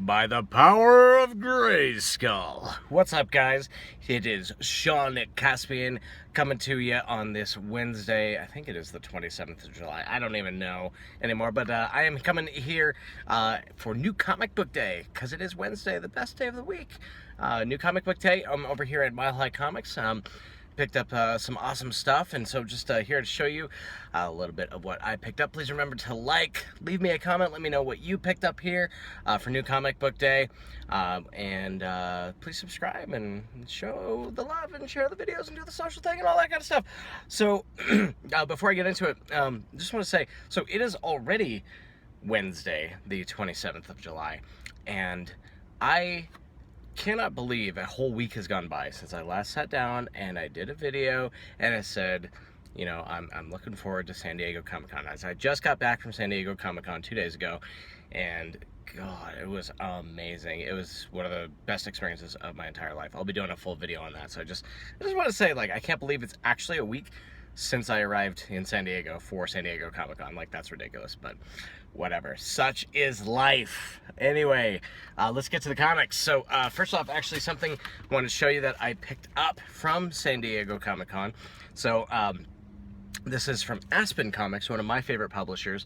by the power of Grayskull. What's up, guys? It is Sean Caspian coming to you on this Wednesday. I think it is the 27th of July. I don't even know anymore, but I am coming here for New Comic Book Day, because it is Wednesday, the best day of the week. New Comic Book Day. I'm over here at Mile High Comics. Picked up some awesome stuff, and so just here to show you a little bit of what I picked up. Please remember to leave me a comment, let me know what you picked up here for New Comic Book Day, and please subscribe and show the love and share the videos and do the social thing and all that kind of stuff. So before I get into it, just want to say, so it is already Wednesday, the 27th of July, and I cannot believe a whole week has gone by since I last sat down and I did a video and I said, you know, I'm looking forward to San Diego Comic-Con. As I just got back from San Diego Comic-Con 2 days ago, and God, it was amazing. It was one of the best experiences of my entire life. I'll be doing a full video on that. So I just want to say, like, I can't believe it's actually a week since I arrived in San Diego for San Diego Comic-Con. Like, that's ridiculous, but whatever. Such is life. Anyway, let's get to the comics. So, first off, actually something I wanted to show you that I picked up from San Diego Comic-Con. So, this is from Aspen Comics, one of my favorite publishers.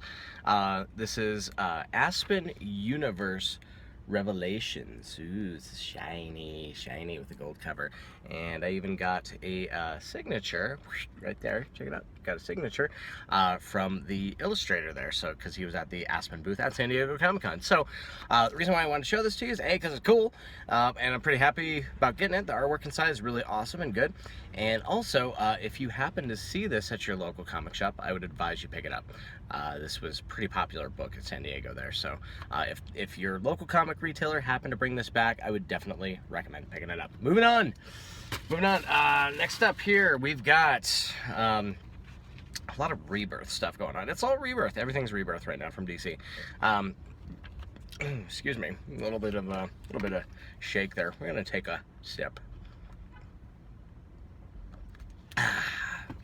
This is Aspen Universe Revelations. Ooh, it's shiny with a gold cover. And I even got a signature right there. Check it out. Got a signature from the illustrator there. So, because he was at the Aspen booth at San Diego Comic-Con. So, the reason why I wanted to show this to you is A, because it's cool, and I'm pretty happy about getting it. The artwork inside is really awesome and good. And also, if you happen to see this at your local comic shop, I would advise you pick it up. This was a pretty popular book at San Diego there. So, if your local comic retailer happened to bring this back, I would definitely recommend picking it up. Moving on. Next up here, we've got a lot of Rebirth stuff going on. It's all Rebirth. Everything's Rebirth right now from DC. Excuse me, a little bit of shake there. We're gonna take a sip.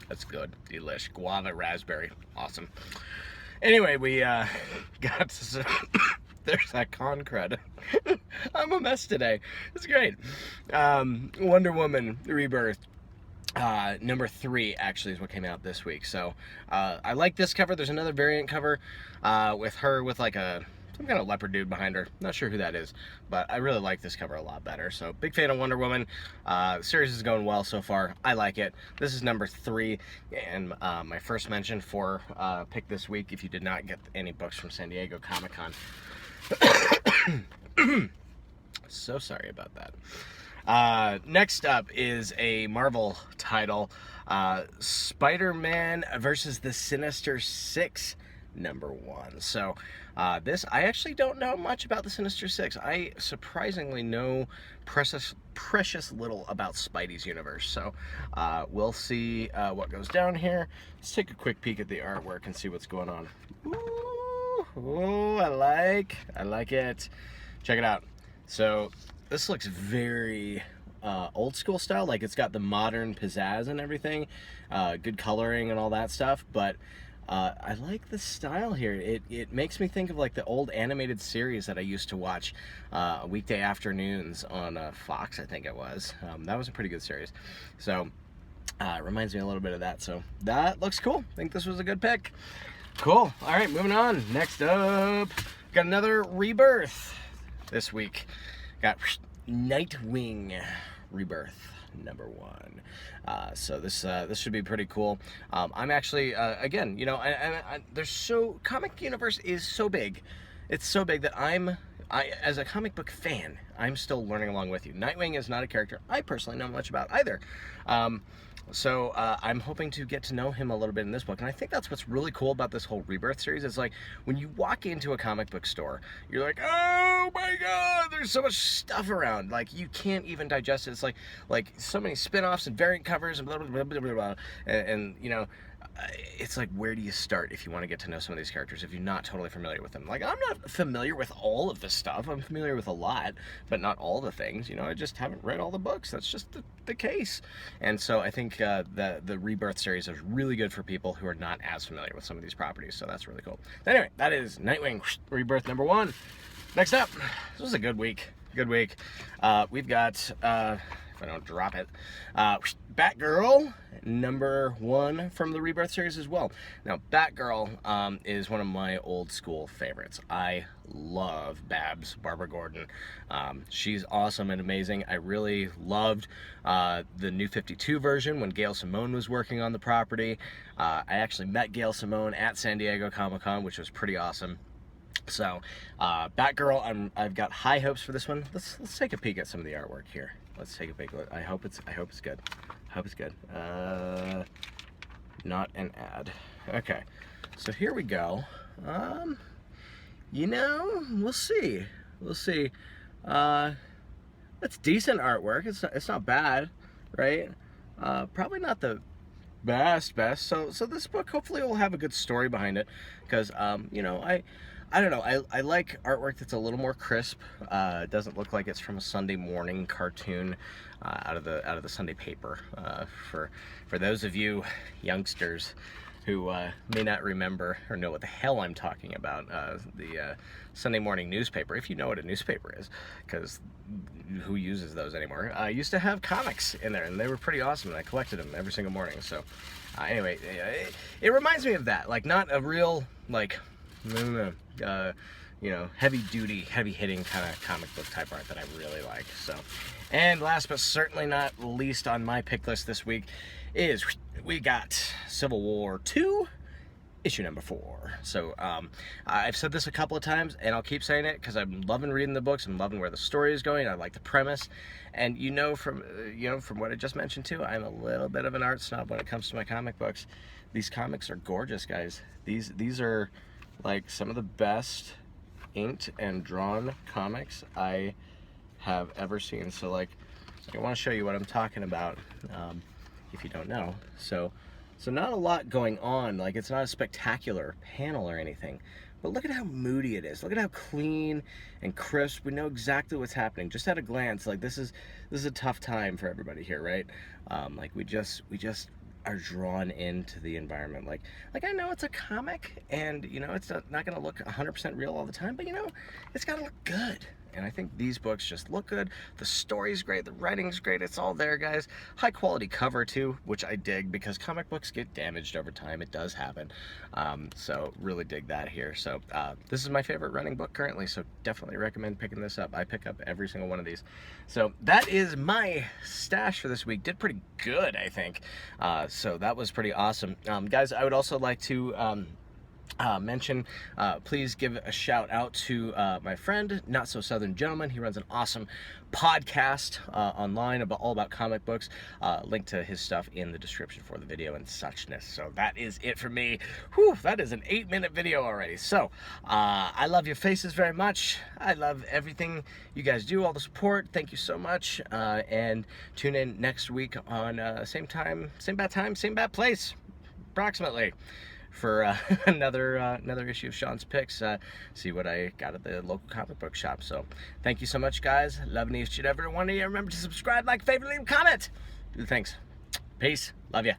That's good. Delish. Guava raspberry. Awesome. Anyway, we got some there's that con crud. I'm a mess today. It's great. Wonder Woman Rebirth. Number 3 actually is what came out this week. So I like this cover. There's another variant cover with her with like some kind of leopard dude behind her. Not sure who that is, but I really like this cover a lot better. So big fan of Wonder Woman. The series is going well so far. I like it. This is number 3 and my first mention for pick this week if you did not get any books from San Diego Comic-Con. So sorry about that. Next up is a Marvel title, Spider-Man versus the Sinister Six, number 1. So this, I actually don't know much about the Sinister Six. I surprisingly know precious little about Spidey's universe. So we'll see what goes down here. Let's take a quick peek at the artwork and see what's going on. Ooh, I like it. Check it out. So this looks very old school style, like it's got the modern pizzazz and everything, good coloring and all that stuff, but I like the style here. It makes me think of like the old animated series that I used to watch weekday afternoons on Fox, I think it was. That was a pretty good series. So it reminds me a little bit of that. So that looks cool. I think this was a good pick. Cool. All right, moving on. Next up, got another Rebirth this week. Got Nightwing Rebirth number 1. So this should be pretty cool. I'm actually again, you know, comic universe is so big. It's so big that I as a comic book fan, I'm still learning along with you. Nightwing is not a character I personally know much about either. So I'm hoping to get to know him a little bit in this book, and I think that's what's really cool about this whole Rebirth series. Is like when you walk into a comic book store, you're like, oh my god, there's so much stuff around, like you can't even digest it. It's like so many spin-offs and variant covers and blah blah blah blah blah, blah. And you know, it's like, where do you start if you want to get to know some of these characters if you're not totally familiar with them? Like, I'm not familiar with all of this stuff. I'm familiar with a lot, but not all the things. You know, I just haven't read all the books. That's just the case. And so I think the Rebirth series is really good for people who are not as familiar with some of these properties. So that's really cool. Anyway, that is Nightwing Rebirth number 1. Next up, this was a good week. Good week. We've got, if I don't drop it, Batgirl, #1 from the Rebirth series as well. Now, Batgirl is one of my old school favorites. I love Babs, Barbara Gordon. She's awesome and amazing. I really loved the New 52 version when Gail Simone was working on the property. I actually met Gail Simone at San Diego Comic-Con, which was pretty awesome. So, Batgirl, I've got high hopes for this one. Let's take a peek at some of the artwork here. Let's take a peek. I hope it's good. I hope it's good. Not an ad. Okay, so here we go. You know, we'll see. We'll see. It's decent artwork. It's not bad, right? Probably not the best. So this book hopefully will have a good story behind it, because you know, I don't know. I like artwork that's a little more crisp. It doesn't look like it's from a Sunday morning cartoon out of the Sunday paper. For those of you youngsters who may not remember or know what the hell I'm talking about, the Sunday morning newspaper, if you know what a newspaper is, because who uses those anymore? I used to have comics in there, and they were pretty awesome, and I collected them every single morning. So anyway, it reminds me of that. Like, not a real, like, you know, heavy-duty, heavy-hitting kind of comic book type art that I really like. So, and last but certainly not least on my pick list this week is we got Civil War II, issue #4. So I've said this a couple of times, and I'll keep saying it because I'm loving reading the books. I'm loving where the story is going. I like the premise, and from what I just mentioned too, I'm a little bit of an art snob when it comes to my comic books. These comics are gorgeous, guys. These are like some of the best inked and drawn comics I have ever seen. So like, I want to show you what I'm talking about, if you don't know. So not a lot going on. Like, it's not a spectacular panel or anything, but look at how moody it is. Look at how clean and crisp. We know exactly what's happening just at a glance. Like, this is a tough time for everybody here, right? Like, we just are drawn into the environment. Like I know it's a comic, and you know, it's not gonna look 100% real all the time, but you know, it's gotta look good. And I think these books just look good. The story's great, the writing's great, it's all there, guys. High quality cover too, which I dig, because comic books get damaged over time. It does happen. So really dig that here. So this is my favorite running book currently, so definitely recommend picking this up. I pick up every single one of these. So that is my stash for this week. Did pretty good, I think. So that was pretty awesome. Guys, I would also like to mention, please give a shout out to my friend, Not So Southern Gentleman. He runs an awesome podcast online all about comic books. Link to his stuff in the description for the video and suchness. So that is it for me. Whew, that is an 8-minute video already. So I love your faces very much. I love everything you guys do, all the support. Thank you so much. And tune in next week on same time, same bad place, approximately, for another issue of Sean's Picks. See what I got at the local comic book shop. So thank you so much, guys. Loving each and every one of you. Remember to subscribe, like, favorite, leave a comment. Do the things. Peace. Love ya.